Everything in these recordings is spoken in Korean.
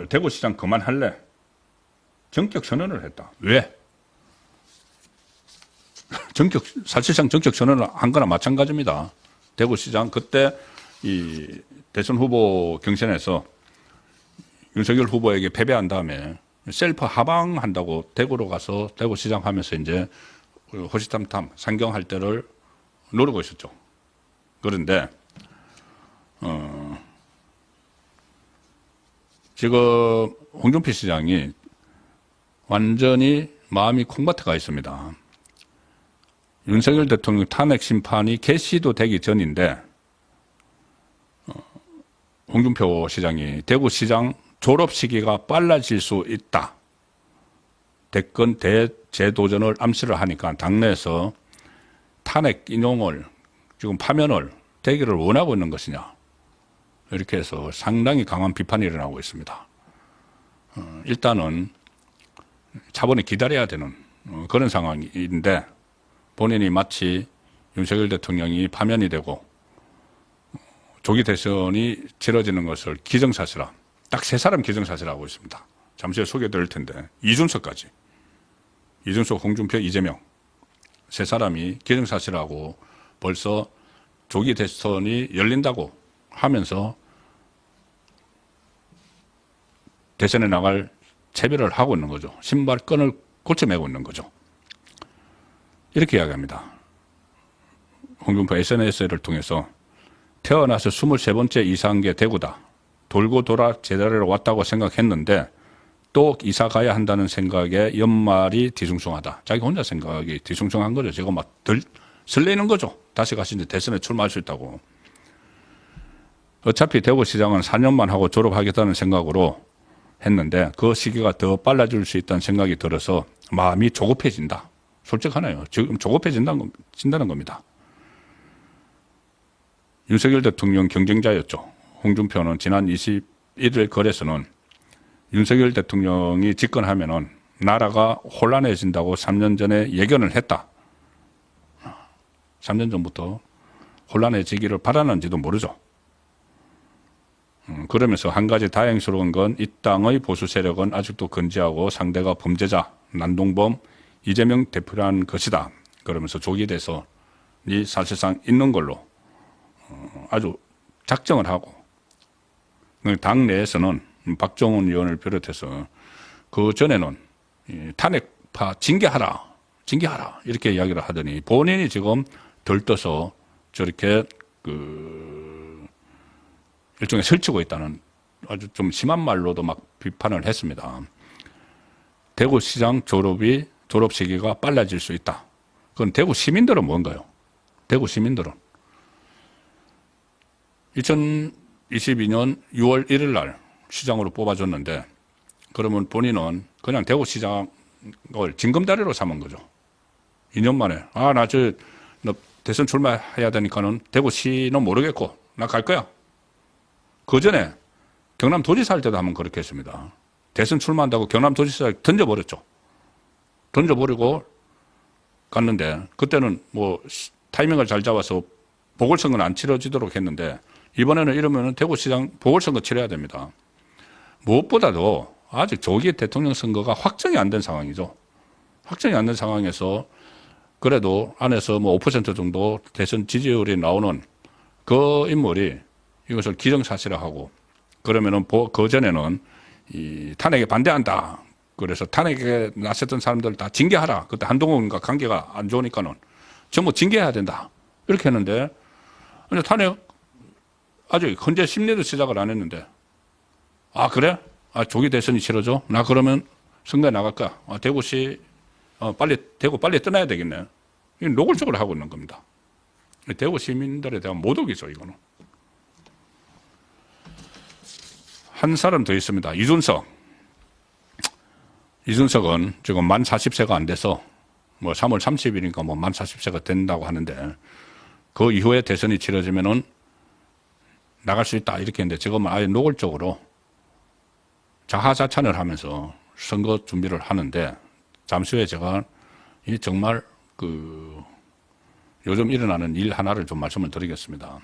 대구시장 그만할래? 전격 선언을 했다. 왜? 사실상 전격 선언을 한 거나 마찬가지입니다. 대구시장 그때 이 대선 후보 경선에서 윤석열 후보에게 패배한 다음에 셀프 하방한다고 대구로 가서 대구시장 하면서 이제 호시탐탐 상경할 때를 노리고 있었죠. 그런데 지금 홍준표 시장이 완전히 마음이 콩밭에 가 있습니다. 윤석열 대통령 탄핵 심판이 개시도 되기 전인데 홍준표 시장이 대구시장 졸업 시기가 빨라질 수 있다. 대권 대재도전을 암시를 하니까 당내에서 탄핵 인용을 지금 파면을 대기를 원하고 있는 것이냐. 이렇게 해서 상당히 강한 비판이 일어나고 있습니다. 일단은 차분히 기다려야 되는 그런 상황인데 본인이 마치 윤석열 대통령이 파면이 되고 조기 대선이 치러지는 것을 기정사실화, 딱 세 사람 기정사실화하고 있습니다. 잠시 후에 소개드릴 텐데 이준석까지, 이준석, 홍준표, 이재명 세 사람이 기정사실화하고 벌써 조기 대선이 열린다고 하면서 대선에 나갈 채비를 하고 있는 거죠. 신발끈을 고쳐매고 있는 거죠. 이렇게 이야기합니다. 홍준표 SNS를 통해서 태어나서 23번째 이사한 게 대구다. 돌고 돌아 제자리로 왔다고 생각했는데 또 이사 가야 한다는 생각에 연말이 뒤숭숭하다. 자기 혼자 생각이 뒤숭숭한 거죠. 제가 막 덜 설레는 거죠. 다시 가서 이제 대선에 출마할 수 있다고. 어차피 대구시장은 4년만 하고 졸업하겠다는 생각으로 했는데 그 시기가 더 빨라질 수 있다는 생각이 들어서 마음이 조급해진다. 솔직하네요. 지금 조급해진다는 겁니다. 윤석열 대통령 경쟁자였죠. 홍준표는 지난 21일 거래소는 윤석열 대통령이 집권하면은 나라가 혼란해진다고 3년 전에 예견을 했다. 3년 전부터 혼란해지기를 바라는지도 모르죠. 그러면서 한 가지 다행스러운 건 이 땅의 보수 세력은 아직도 건재하고 상대가 범죄자, 난동범, 이재명 대표라는 것이다. 그러면서 조기 대선이 사실상 있는 걸로 아주 작정을 하고 당 내에서는 박정훈 의원을 비롯해서 그 전에는 탄핵파 징계하라 이렇게 이야기를 하더니 본인이 지금 들떠서 저렇게 일종의 설치고 있다는 아주 좀 심한 말로도 막 비판을 했습니다. 대구시장 졸업 시기가 빨라질 수 있다. 그건 대구 시민들은 뭔가요? 대구 시민들은 2022년 6월 1일 날 시장으로 뽑아줬는데 그러면 본인은 그냥 대구시장을 징검다리로 삼은 거죠. 2년 만에 나 대선 출마해야 되니까는 대구시는 모르겠고 나 갈 거야. 그 전에 경남도지사 할 때도 한번 그렇게 했습니다. 대선 출마한다고 경남도지사에 던져버렸죠. 던져버리고 갔는데 그때는 뭐 타이밍을 잘 잡아서 보궐선거는 안 치러지도록 했는데 이번에는 이러면은 대구시장 보궐선거 치러야 됩니다. 무엇보다도 아직 조기 대통령 선거가 확정이 안 된 상황이죠. 확정이 안 된 상황에서 그래도 안에서 뭐 5% 정도 대선 지지율이 나오는 그 인물이 이것을 기정사실화하고 그러면은 그 전에는 이 탄핵에 반대한다. 그래서 탄핵에 나섰던 사람들 다 징계하라. 그때 한동훈과 관계가 안 좋으니까는 전부 징계해야 된다. 이렇게 했는데 탄핵 아직 현재 심리도 시작을 안 했는데 그래? 조기 대선이 치러져? 나 그러면 선거에 나갈 거야. 대구시 대구 빨리 떠나야 되겠네. 이건 노골적으로 하고 있는 겁니다. 대구 시민들에 대한 모독이죠, 이거는. 한 사람 더 있습니다. 이준석은 지금 만 40세가 안 돼서 뭐 3월 30일이니까 뭐 만 40세가 된다고 하는데 그 이후에 대선이 치러지면은 나갈 수 있다 이렇게 했는데 지금은 아예 노골적으로 자하자찬을 하면서 선거 준비를 하는데 잠시 후에 제가 정말 요즘 일어나는 일 하나를 좀 말씀을 드리겠습니다.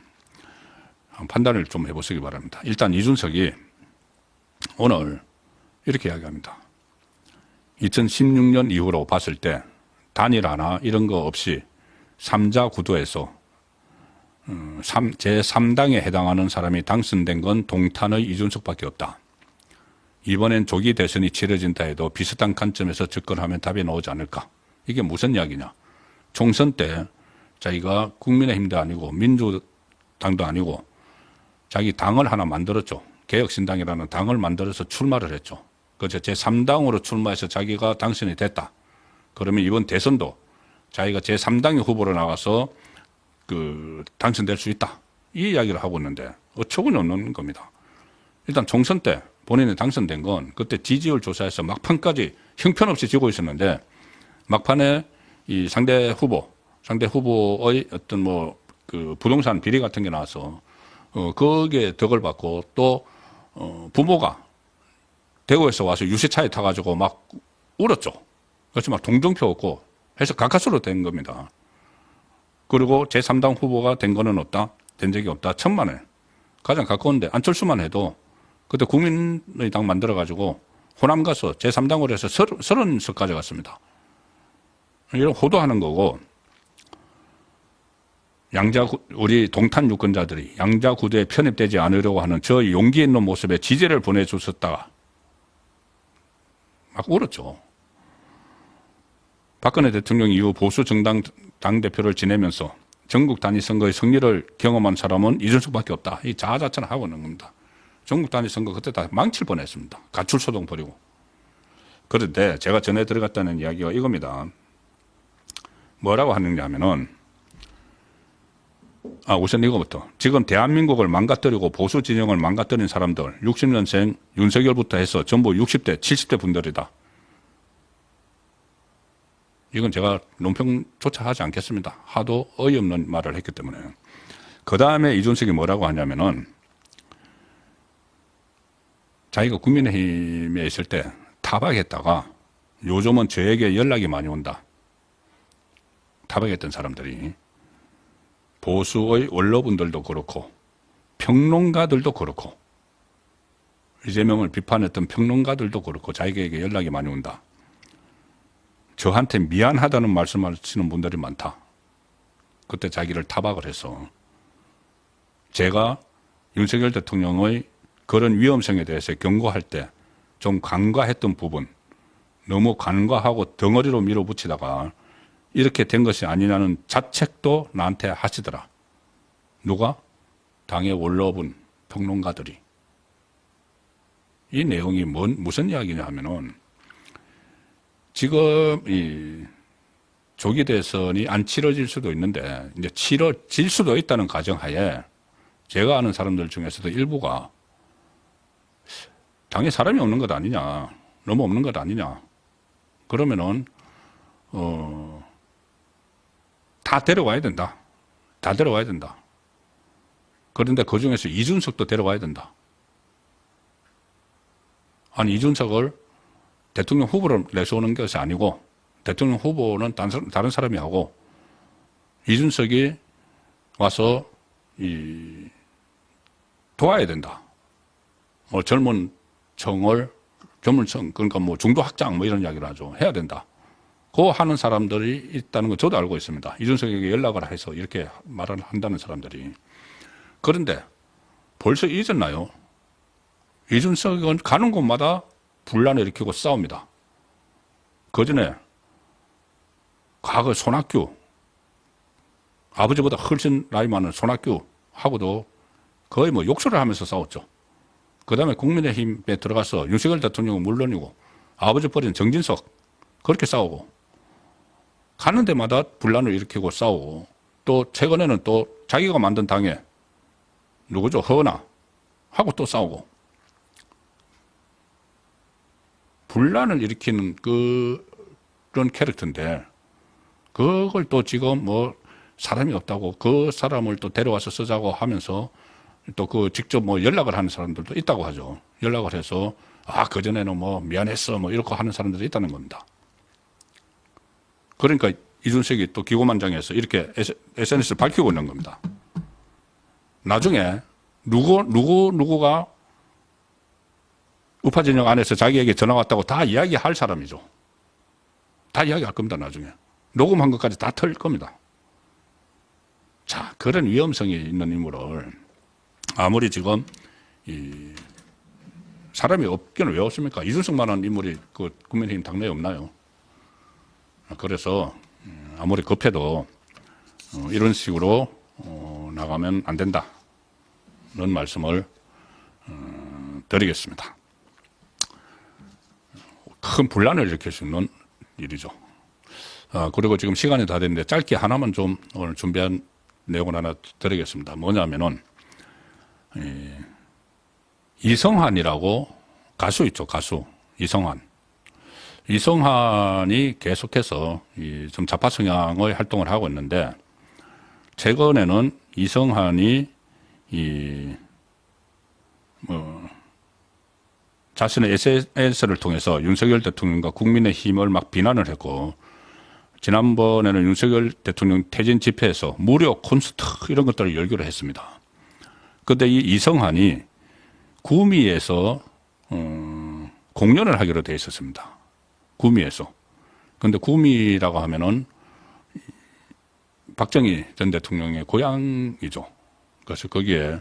판단을 좀 해보시기 바랍니다. 일단 이준석이 오늘 이렇게 이야기합니다. 2016년 이후로 봤을 때 단일화나 이런 거 없이 3자 구도에서 제3당에 해당하는 사람이 당선된 건 동탄의 이준석밖에 없다. 이번엔 조기 대선이 치러진다 해도 비슷한 관점에서 접근하면 답이 나오지 않을까. 이게 무슨 이야기냐. 총선 때 자기가 국민의힘도 아니고 민주당도 아니고 자기 당을 하나 만들었죠. 개혁신당이라는 당을 만들어서 출마를 했죠. 그래서 제3당으로 출마해서 자기가 당선이 됐다. 그러면 이번 대선도 자기가 제3당의 후보로 나가서 당선될 수 있다. 이 이야기를 하고 있는데 어처구니 없는 겁니다. 일단 총선 때 본인이 당선된 건 그때 지지율 조사에서 막판까지 형편없이 지고 있었는데 막판에 이 상대 후보의 어떤 부동산 비리 같은 게 나와서 거기에 덕을 받고 또 부모가 대구에서 와서 유세차에 타가지고 막 울었죠. 그래서 막 동정표 얻고 해서 가까스로 된 겁니다. 그리고 제3당 후보가 된 거는 없다. 된 적이 없다. 천만에. 가장 가까운데 안철수만 해도 그때 국민의당 만들어가지고 호남 가서 제3당으로 해서 30석 가져갔습니다. 이런 호도하는 거고 우리 동탄 유권자들이 양자 구도에 편입되지 않으려고 하는 저 용기 있는 모습에 지지를 보내주셨다가 막 울었죠. 박근혜 대통령 이후 보수 정당 당대표를 지내면서 전국 단위 선거의 승리를 경험한 사람은 이준석밖에 없다. 이 자아자찬을 하고 있는 겁니다. 전국 단위 선거 그때 다 망칠 뻔했습니다. 가출소동 벌이고. 그런데 제가 전에 들어갔다는 이야기가 이겁니다. 뭐라고 하느냐 하면은 우선 이거부터. 지금 대한민국을 망가뜨리고 보수 진영을 망가뜨린 사람들 60년생 윤석열부터 해서 전부 60대, 70대 분들이다. 이건 제가 논평조차 하지 않겠습니다. 하도 어이없는 말을 했기 때문에. 그 다음에 이준석이 뭐라고 하냐면은 자기가 국민의힘에 있을 때 타박했다가 요즘은 저에게 연락이 많이 온다. 타박했던 사람들이 보수의 원로분들도 그렇고 평론가들도 그렇고 이재명을 비판했던 평론가들도 그렇고 자기에게 연락이 많이 온다. 저한테 미안하다는 말씀하시는 분들이 많다. 그때 자기를 타박을 해서 제가 윤석열 대통령의 그런 위험성에 대해서 경고할 때 좀 간과했던 부분, 너무 간과하고 덩어리로 밀어붙이다가 이렇게 된 것이 아니냐는 자책도 나한테 하시더라. 누가? 당의 원로분, 평론가들이. 이 내용이 무슨 이야기냐 하면은 지금 이 조기 대선이 안 치러질 수도 있는데 이제 치러질 수도 있다는 가정하에 제가 아는 사람들 중에서도 일부가 당에 사람이 없는 것 아니냐, 너무 없는 것 아니냐. 그러면은 다 데려와야 된다. 다 데려와야 된다. 그런데 그 중에서 이준석도 데려와야 된다. 아니 이준석을 대통령 후보를 내세우는 것이 아니고 대통령 후보는 다른 사람이 하고 이준석이 와서 도와야 된다. 젊은 청, 그러니까 중도 확장 이런 이야기를 하죠. 해야 된다. 그 하는 사람들이 있다는 거 저도 알고 있습니다. 이준석에게 연락을 해서 이렇게 말을 한다는 사람들이. 그런데 벌써 잊었나요? 이준석은 가는 곳마다 분란을 일으키고 싸웁니다. 그 전에 과거 손학규, 아버지보다 훨씬 나이 많은 손학규하고도 거의 욕설을 하면서 싸웠죠. 그 다음에 국민의힘에 들어가서 윤석열 대통령은 물론이고 아버지 버린 정진석 그렇게 싸우고 가는 데마다 분란을 일으키고 싸우고 또 최근에는 또 자기가 만든 당에 누구죠? 허은하 하고 또 싸우고 분란을 일으키는 그런 캐릭터인데 그걸 또 지금 사람이 없다고 그 사람을 또 데려와서 쓰자고 하면서 또 직접 연락을 하는 사람들도 있다고 하죠. 연락을 해서 그전에는 미안했어 이렇게 하는 사람들이 있다는 겁니다. 그러니까 이준석이 또 기고만장해서 이렇게 SNS를 밝히고 있는 겁니다. 나중에 누구가 우파 진영 안에서 자기에게 전화 왔다고 다 이야기할 사람이죠. 다 이야기할 겁니다, 나중에. 녹음한 것까지 다 털 겁니다. 자, 그런 위험성이 있는 인물을 아무리 지금 사람이 없기는 왜 없습니까? 이준석만한 인물이 그 국민의힘 당내에 없나요? 그래서 아무리 급해도 이런 식으로 나가면 안 된다. 이런 말씀을 드리겠습니다. 큰 분란을 일으킬 수 있는 일이죠. 그리고 지금 시간이 다 됐는데 짧게 하나만 좀 오늘 준비한 내용을 하나 드리겠습니다. 뭐냐면은 이성한이라고 가수 있죠, 가수 이성한. 이성한이 계속해서 좀 좌파 성향의 활동을 하고 있는데 최근에는 이성한이 자신의 SNS를 통해서 윤석열 대통령과 국민의힘을 막 비난을 했고 지난번에는 윤석열 대통령 퇴진 집회에서 무료 콘서트 이런 것들을 열기로 했습니다. 그런데 이 이성한이 구미에서 공연을 하기로 돼 있었습니다. 구미에서. 그런데 구미라고 하면은 박정희 전 대통령의 고향이죠. 그래서 거기에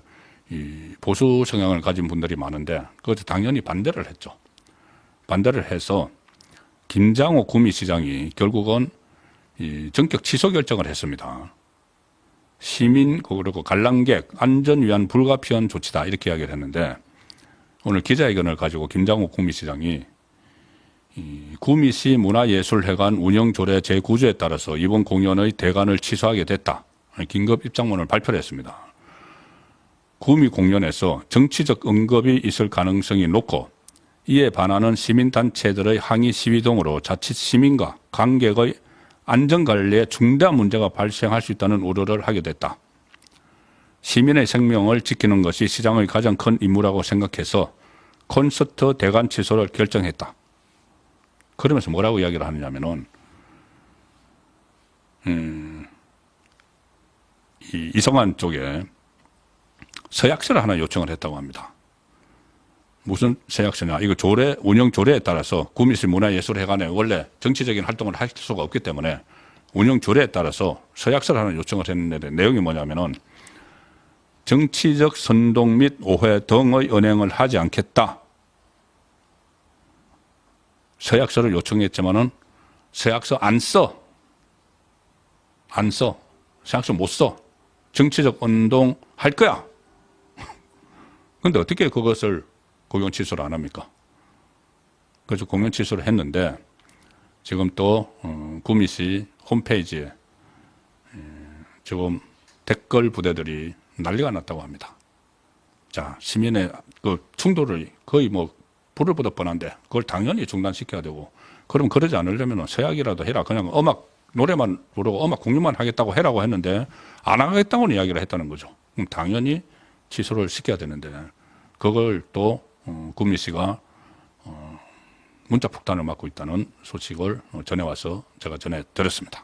이 보수 성향을 가진 분들이 많은데 그것도 당연히 반대를 했죠. 반대를 해서 김장호 구미시장이 결국은 이 전격 취소 결정을 했습니다. 시민 그리고 관람객 안전 위한 불가피한 조치다 이렇게 이야기를 했는데 오늘 기자회견을 가지고 김장호 구미시장이 이 구미시 문화예술회관 운영조례 제9조에 따라서 이번 공연의 대관을 취소하게 됐다. 긴급 입장문을 발표를 했습니다. 구미 공연에서 정치적 언급이 있을 가능성이 높고 이에 반하는 시민단체들의 항의 시위 등으로 자칫 시민과 관객의 안전관리에 중대한 문제가 발생할 수 있다는 우려를 하게 됐다. 시민의 생명을 지키는 것이 시장의 가장 큰 임무라고 생각해서 콘서트 대관 취소를 결정했다. 그러면서 뭐라고 이야기를 하느냐면은 이성한 쪽에 서약서를 하나 요청을 했다고 합니다. 무슨 서약서냐? 이거 조례, 운영 조례에 따라서 구미시 문화예술회관에 원래 정치적인 활동을 할 수가 없기 때문에 운영 조례에 따라서 서약서를 하나 요청을 했는데 내용이 뭐냐면은 정치적 선동 및 오해 등의 언행을 하지 않겠다. 서약서를 요청했지만은 서약서 안 써. 안 써. 서약서 못 써. 정치적 운동 할 거야. 근데 어떻게 그것을 공연 취소를 안 합니까? 그래서 공연 취소를 했는데 지금 또 구미시 홈페이지에 지금 댓글 부대들이 난리가 났다고 합니다. 자, 시민의 그 충돌을 거의 뭐 불을 보듯 뻔한데 그걸 당연히 중단시켜야 되고 그럼 그러지 않으려면 서약이라도 해라. 그냥 음악 노래만 부르고 음악 공연만 하겠다고 해라고 했는데 안 하겠다고는 이야기를 했다는 거죠. 그럼 당연히 취소를 시켜야 되는데 그걸 또 구미시가 문자 폭탄을 맞고 있다는 소식을 전해와서 제가 전해드렸습니다.